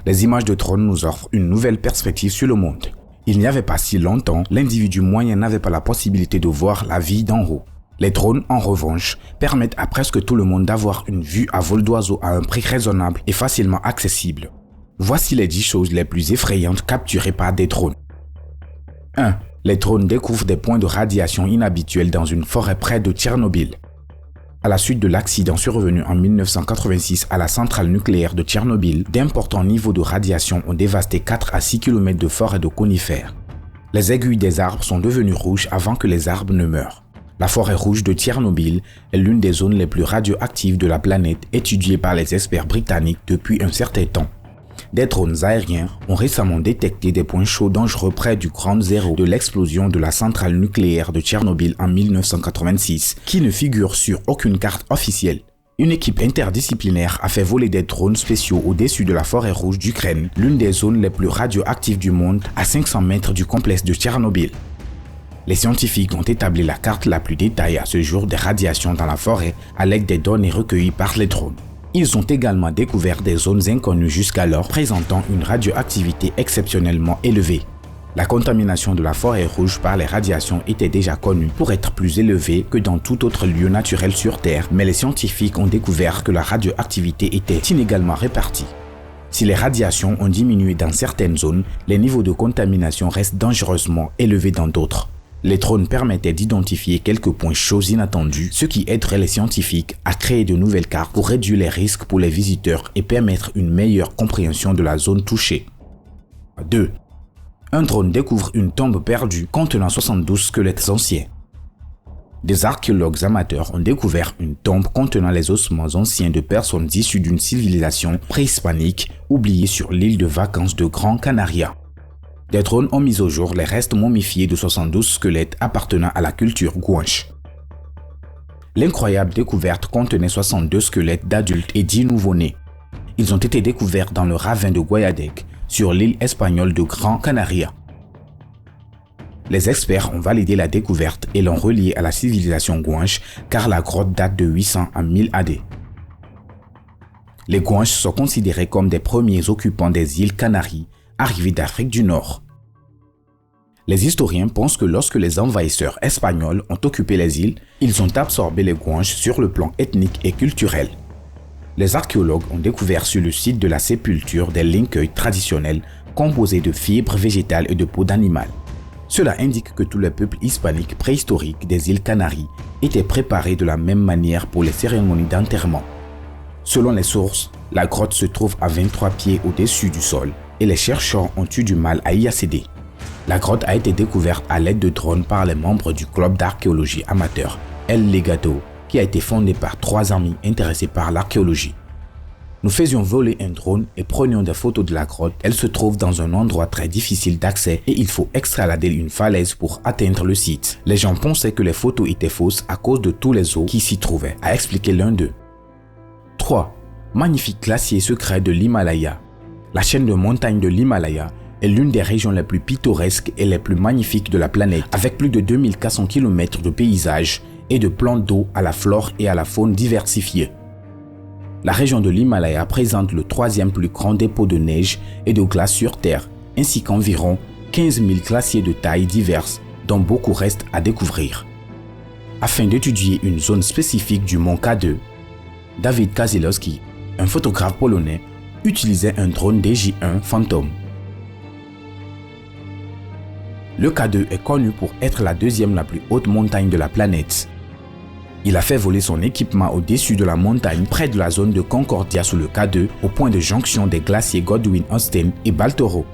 Les images de drones nous offrent une nouvelle perspective sur le monde. Il n'y avait pas si longtemps, l'individu moyen n'avait pas la possibilité de voir la vie d'en haut. Les drones, en revanche, permettent à presque tout le monde d'avoir une vue à vol d'oiseau à un prix raisonnable et facilement accessible. Voici les 10 choses les plus effrayantes capturées par des drones. 1. Les drones découvrent des points de radiation inhabituels dans une forêt près de Tchernobyl. À la suite de l'accident survenu en 1986 à la centrale nucléaire de Tchernobyl, d'importants niveaux de radiation ont dévasté 4 à 6 km de forêt de conifères. Les aiguilles des arbres sont devenues rouges avant que les arbres ne meurent. La forêt rouge de Tchernobyl est l'une des zones les plus radioactives de la planète, étudiée par les experts britanniques depuis un certain temps. Des drones aériens ont récemment détecté des points chauds dangereux près du grand zéro de l'explosion de la centrale nucléaire de Tchernobyl en 1986, qui ne figure sur aucune carte officielle. Une équipe interdisciplinaire a fait voler des drones spéciaux au-dessus de la forêt rouge d'Ukraine, l'une des zones les plus radioactives du monde, à 500 mètres du complexe de Tchernobyl. Les scientifiques ont établi la carte la plus détaillée à ce jour des radiations dans la forêt à l'aide des données recueillies par les drones. Ils ont également découvert des zones inconnues jusqu'alors présentant une radioactivité exceptionnellement élevée. La contamination de la forêt rouge par les radiations était déjà connue pour être plus élevée que dans tout autre lieu naturel sur Terre, mais les scientifiques ont découvert que la radioactivité était inégalement répartie. Si les radiations ont diminué dans certaines zones, les niveaux de contamination restent dangereusement élevés dans d'autres. Les drones permettaient d'identifier quelques points chauds inattendus, ce qui aiderait les scientifiques à créer de nouvelles cartes pour réduire les risques pour les visiteurs et permettre une meilleure compréhension de la zone touchée. 2. Un drone découvre une tombe perdue contenant 72 squelettes anciens. Des archéologues amateurs ont découvert une tombe contenant les ossements anciens de personnes issues d'une civilisation préhispanique oubliée sur l'île de vacances de Gran Canaria. Des drones ont mis au jour les restes momifiés de 72 squelettes appartenant à la culture Guanche. L'incroyable découverte contenait 62 squelettes d'adultes et 10 nouveau-nés. Ils ont été découverts dans le ravin de Guayadec, sur l'île espagnole de Gran Canaria. Les experts ont validé la découverte et l'ont reliée à la civilisation Guanche car la grotte date de 800 à 1000 AD. Les Guanches sont considérés comme des premiers occupants des îles Canaries, arrivés d'Afrique du Nord. Les historiens pensent que lorsque les envahisseurs espagnols ont occupé les îles, ils ont absorbé les Guanches sur le plan ethnique et culturel. Les archéologues ont découvert sur le site de la sépulture des lingueuils traditionnels composés de fibres végétales et de peau d'animal. Cela indique que tous les peuples hispaniques préhistoriques des îles Canaries étaient préparés de la même manière pour les cérémonies d'enterrement. Selon les sources, la grotte se trouve à 23 pieds au-dessus du sol et les chercheurs ont eu du mal à y accéder. La grotte a été découverte à l'aide de drones par les membres du club d'archéologie amateur El Legado, qui a été fondé par 3 amis intéressés par l'archéologie. Nous faisions voler un drone et prenions des photos de la grotte. Elle se trouve dans un endroit très difficile d'accès et il faut escalader une falaise pour atteindre le site. Les gens pensaient que les photos étaient fausses à cause de tous les os qui s'y trouvaient, a expliqué l'un d'eux. 3. Magnifique glacier secret de l'Himalaya. La chaîne de montagnes de l'Himalaya est l'une des régions les plus pittoresques et les plus magnifiques de la planète, avec plus de 2400 km de paysages et de plans d'eau à la flore et à la faune diversifiés. La région de l'Himalaya présente le 3e plus grand dépôt de neige et de glace sur Terre, ainsi qu'environ 15 000 glaciers de tailles diverses, dont beaucoup restent à découvrir. Afin d'étudier une zone spécifique du mont K2, David Kazilowski, un photographe polonais, utilisait un drone DJ-1 Phantom. Le K2 est connu pour être la 2e la plus haute montagne de la planète. Il a fait voler son équipement au-dessus de la montagne près de la zone de Concordia sous le K2 au point de jonction des glaciers Godwin-Austen et Baltoro.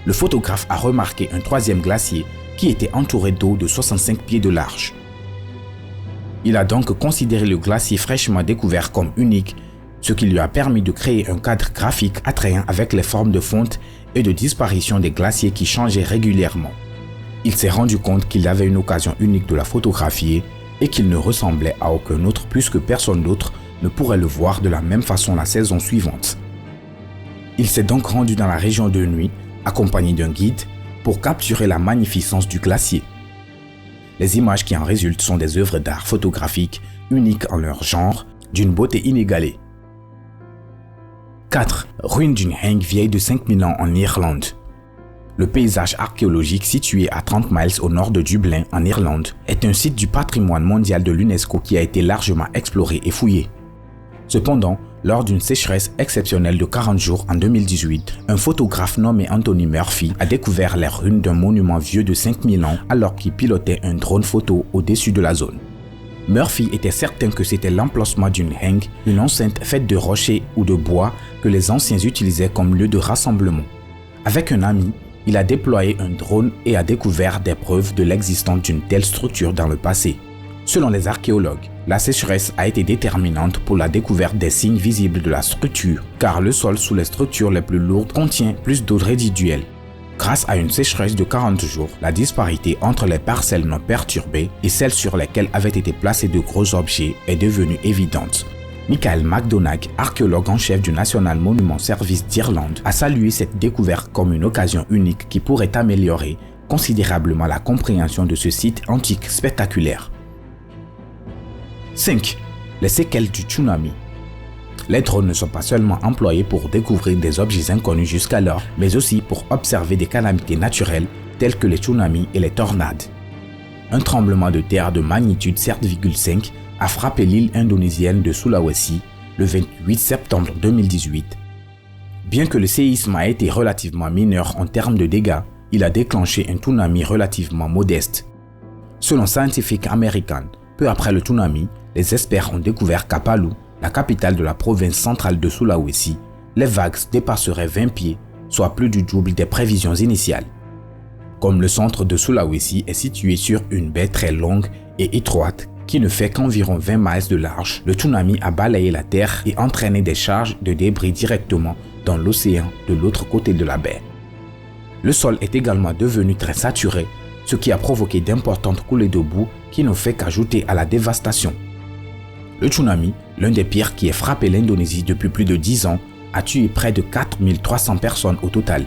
Le photographe a remarqué un 3e glacier qui était entouré d'eau de 65 pieds de large. Il a donc considéré le glacier fraîchement découvert comme unique, ce qui lui a permis de créer un cadre graphique attrayant avec les formes de fonte et de disparition des glaciers qui changeaient régulièrement. Il s'est rendu compte qu'il avait une occasion unique de la photographier et qu'il ne ressemblait à aucun autre puisque personne d'autre ne pourrait le voir de la même façon la saison suivante. Il s'est donc rendu dans la région de nuit, accompagné d'un guide, pour capturer la magnificence du glacier. Les images qui en résultent sont des œuvres d'art photographiques uniques en leur genre, d'une beauté inégalée. 4. Ruine d'une heng vieille de 5000 ans en Irlande. Le paysage archéologique situé à 30 miles au nord de Dublin, en Irlande, est un site du patrimoine mondial de l'UNESCO qui a été largement exploré et fouillé. Cependant, lors d'une sécheresse exceptionnelle de 40 jours en 2018, un photographe nommé Anthony Murphy a découvert les ruines d'un monument vieux de 5000 ans alors qu'il pilotait un drone photo au-dessus de la zone. Murphy était certain que c'était l'emplacement d'une heng, une enceinte faite de rochers ou de bois que les anciens utilisaient comme lieu de rassemblement. Avec un ami, il a déployé un drone et a découvert des preuves de l'existence d'une telle structure dans le passé. Selon les archéologues, la sécheresse a été déterminante pour la découverte des signes visibles de la structure, car le sol sous les structures les plus lourdes contient plus d'eau résiduelle. Grâce à une sécheresse de 40 jours, la disparité entre les parcelles non perturbées et celles sur lesquelles avaient été placés de gros objets est devenue évidente. Michael McDonagh, archéologue en chef du National Monument Service d'Irlande, a salué cette découverte comme une occasion unique qui pourrait améliorer considérablement la compréhension de ce site antique spectaculaire. 5. Les séquelles du tsunami. Les drones ne sont pas seulement employés pour découvrir des objets inconnus jusqu'alors, mais aussi pour observer des calamités naturelles telles que les tsunamis et les tornades. Un tremblement de terre de magnitude 7,5 a frappé l'île indonésienne de Sulawesi le 28 septembre 2018. Bien que le séisme a été relativement mineur en termes de dégâts, il a déclenché un tsunami relativement modeste. Selon Scientific American, peu après le tsunami, les experts ont découvert qu'à Palu, la capitale de la province centrale de Sulawesi, les vagues dépasseraient 20 pieds, soit plus du double des prévisions initiales. Comme le centre de Sulawesi est situé sur une baie très longue et étroite qui ne fait qu'environ 20 miles de large, le tsunami a balayé la terre et entraîné des charges de débris directement dans l'océan de l'autre côté de la baie. Le sol est également devenu très saturé, ce qui a provoqué d'importantes coulées de boue qui n'ont fait qu'ajouter à la dévastation. Le tsunami, l'un des pires qui ait frappé l'Indonésie depuis plus de 10 ans, a tué près de 4300 personnes au total.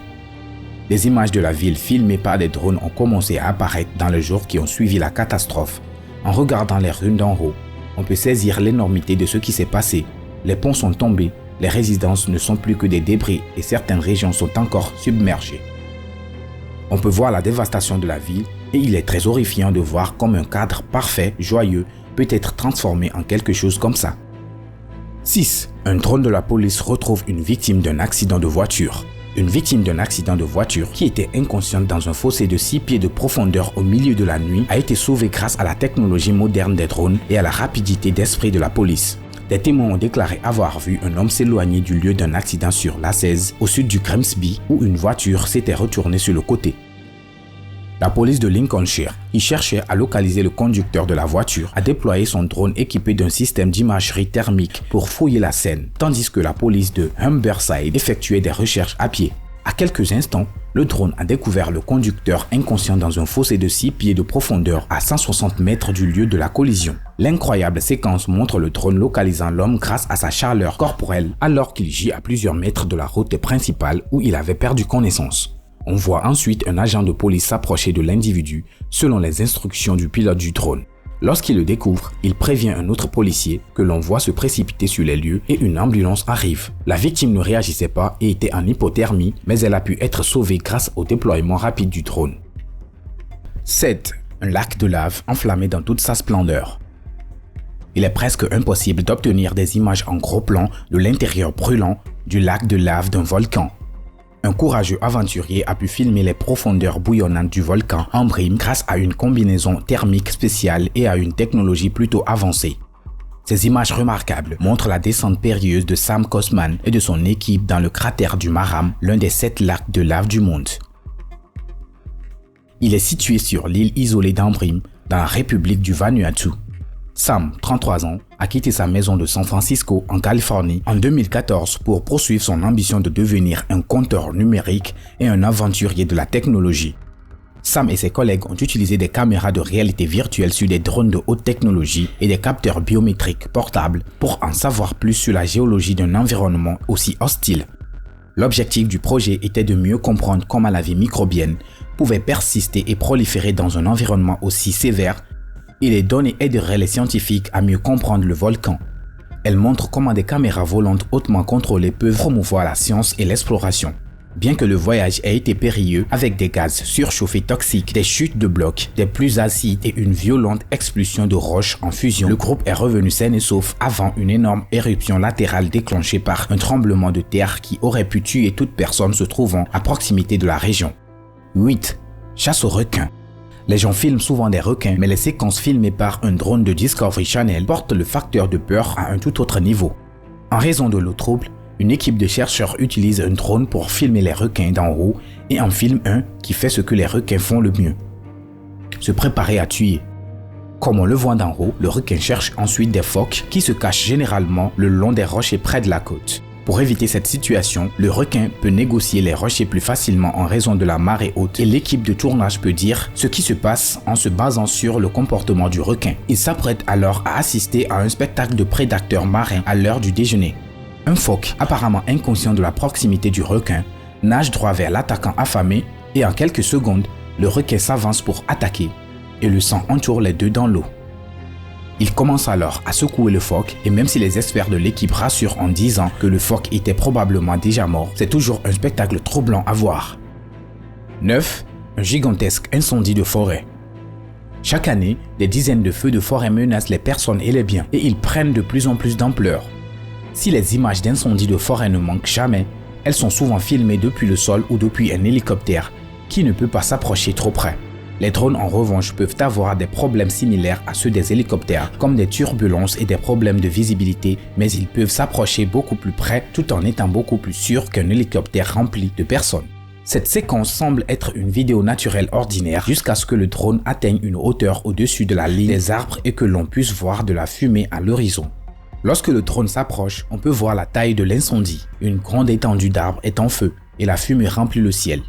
Des images de la ville filmées par des drones ont commencé à apparaître dans les jours qui ont suivi la catastrophe. En regardant les ruines d'en haut, on peut saisir l'énormité de ce qui s'est passé. Les ponts sont tombés, les résidences ne sont plus que des débris et certaines régions sont encore submergées. On peut voir la dévastation de la ville et il est très horrifiant de voir comme un cadre parfait, joyeux, peut être transformé en quelque chose comme ça. 6. Un drone de la police retrouve une victime d'un accident de voiture. Une victime d'un accident de voiture qui était inconsciente dans un fossé de 6 pieds de profondeur au milieu de la nuit a été sauvée grâce à la technologie moderne des drones et à la rapidité d'esprit de la police. Des témoins ont déclaré avoir vu un homme s'éloigner du lieu d'un accident sur l'A16 au sud du Grimsby où une voiture s'était retournée sur le côté. La police de Lincolnshire, qui cherchait à localiser le conducteur de la voiture, a déployé son drone équipé d'un système d'imagerie thermique pour fouiller la scène, tandis que la police de Humberside effectuait des recherches à pied. À quelques instants, le drone a découvert le conducteur inconscient dans un fossé de 6 pieds de profondeur à 160 mètres du lieu de la collision. L'incroyable séquence montre le drone localisant l'homme grâce à sa chaleur corporelle alors qu'il gît à plusieurs mètres de la route principale où il avait perdu connaissance. On voit ensuite un agent de police s'approcher de l'individu selon les instructions du pilote du drone. Lorsqu'il le découvre, il prévient un autre policier que l'on voit se précipiter sur les lieux et une ambulance arrive. La victime ne réagissait pas et était en hypothermie, mais elle a pu être sauvée grâce au déploiement rapide du drone. 7. Un lac de lave enflammé dans toute sa splendeur. Il est presque impossible d'obtenir des images en gros plan de l'intérieur brûlant du lac de lave d'un volcan. Un courageux aventurier a pu filmer les profondeurs bouillonnantes du volcan en brime grâce à une combinaison thermique spéciale et à une technologie plutôt avancée. Ces images remarquables montrent la descente périlleuse de Sam Cosman et de son équipe dans le cratère du Maram, l'un des 7 lacs de lave du monde. Il est situé sur l'île isolée d'Ambrim, dans la République du Vanuatu. Sam, 33 ans, a quitté sa maison de San Francisco en Californie en 2014 pour poursuivre son ambition de devenir un compteur numérique et un aventurier de la technologie. Sam et ses collègues ont utilisé des caméras de réalité virtuelle sur des drones de haute technologie et des capteurs biométriques portables pour en savoir plus sur la géologie d'un environnement aussi hostile. L'objectif du projet était de mieux comprendre comment la vie microbienne pouvait persister et proliférer dans un environnement aussi sévère et les données aideraient les scientifiques à mieux comprendre le volcan. Elle montre comment des caméras volantes hautement contrôlées peuvent promouvoir la science et l'exploration. Bien que le voyage ait été périlleux avec des gaz surchauffés toxiques, des chutes de blocs, des pluies acides et une violente expulsion de roches en fusion, le groupe est revenu sain et sauf avant une énorme éruption latérale déclenchée par un tremblement de terre qui aurait pu tuer toute personne se trouvant à proximité de la région. 8. Chasse aux requins. Les gens filment souvent des requins, mais les séquences filmées par un drone de Discovery Channel portent le facteur de peur à un tout autre niveau. En raison de l'eau trouble, une équipe de chercheurs utilise un drone pour filmer les requins d'en haut et en filme un qui fait ce que les requins font le mieux: se préparer à tuer. Comme on le voit d'en haut, le requin cherche ensuite des phoques qui se cachent généralement le long des rochers près de la côte. Pour éviter cette situation, le requin peut négocier les rochers plus facilement en raison de la marée haute et l'équipe de tournage peut dire ce qui se passe en se basant sur le comportement du requin. Il s'apprête alors à assister à un spectacle de prédateurs marins à l'heure du déjeuner. Un phoque, apparemment inconscient de la proximité du requin, nage droit vers l'attaquant affamé et en quelques secondes, le requin s'avance pour attaquer et le sang entoure les deux dans l'eau. Il commence alors à secouer le phoque et même si les experts de l'équipe rassurent en disant que le phoque était probablement déjà mort, c'est toujours un spectacle troublant à voir. 9. Un gigantesque incendie de forêt. Chaque année, des dizaines de feux de forêt menacent les personnes et les biens et ils prennent de plus en plus d'ampleur. Si les images d'incendies de forêt ne manquent jamais, elles sont souvent filmées depuis le sol ou depuis un hélicoptère qui ne peut pas s'approcher trop près. Les drones en revanche peuvent avoir des problèmes similaires à ceux des hélicoptères, comme des turbulences et des problèmes de visibilité, mais ils peuvent s'approcher beaucoup plus près tout en étant beaucoup plus sûrs qu'un hélicoptère rempli de personnes. Cette séquence semble être une vidéo naturelle ordinaire jusqu'à ce que le drone atteigne une hauteur au-dessus de la ligne des arbres et que l'on puisse voir de la fumée à l'horizon. Lorsque le drone s'approche, on peut voir la taille de l'incendie. Une grande étendue d'arbres est en feu et la fumée remplit le ciel.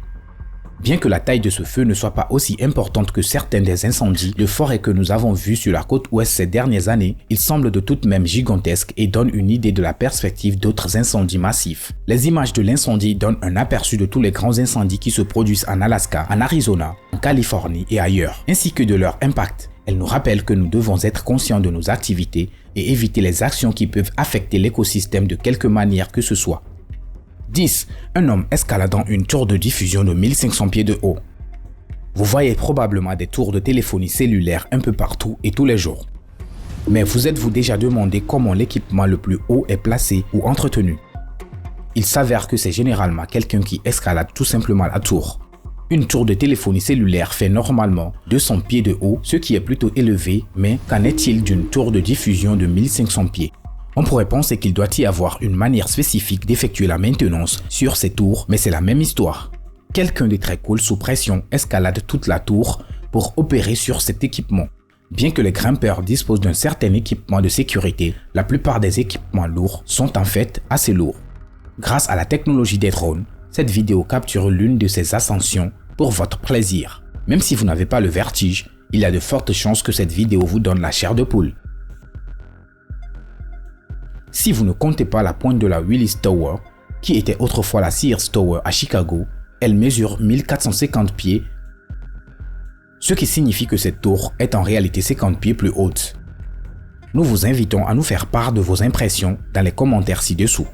Bien que la taille de ce feu ne soit pas aussi importante que certains des incendies de forêt que nous avons vus sur la côte ouest ces dernières années, il semble de tout de même gigantesque et donne une idée de la perspective d'autres incendies massifs. Les images de l'incendie donnent un aperçu de tous les grands incendies qui se produisent en Alaska, en Arizona, en Californie et ailleurs, ainsi que de leur impact. Elle nous rappelle que nous devons être conscients de nos activités et éviter les actions qui peuvent affecter l'écosystème de quelque manière que ce soit. 10. Un homme escaladant une tour de diffusion de 1500 pieds de haut. Vous voyez probablement des tours de téléphonie cellulaire un peu partout et tous les jours. Mais vous êtes-vous déjà demandé comment l'équipement le plus haut est placé ou entretenu? Il s'avère que c'est généralement quelqu'un qui escalade tout simplement la tour. Une tour de téléphonie cellulaire fait normalement 200 pieds de haut, ce qui est plutôt élevé, mais qu'en est-il d'une tour de diffusion de 1500 pieds? On pourrait penser qu'il doit y avoir une manière spécifique d'effectuer la maintenance sur ces tours, mais c'est la même histoire. Quelqu'un de très cool sous pression escalade toute la tour pour opérer sur cet équipement. Bien que les grimpeurs disposent d'un certain équipement de sécurité, la plupart des équipements lourds sont en fait assez lourds. Grâce à la technologie des drones, cette vidéo capture l'une de ces ascensions pour votre plaisir. Même si vous n'avez pas le vertige, il y a de fortes chances que cette vidéo vous donne la chair de poule. Si vous ne comptez pas la pointe de la Willis Tower, qui était autrefois la Sears Tower à Chicago, elle mesure 1450 pieds, ce qui signifie que cette tour est en réalité 50 pieds plus haute. Nous vous invitons à nous faire part de vos impressions dans les commentaires ci-dessous.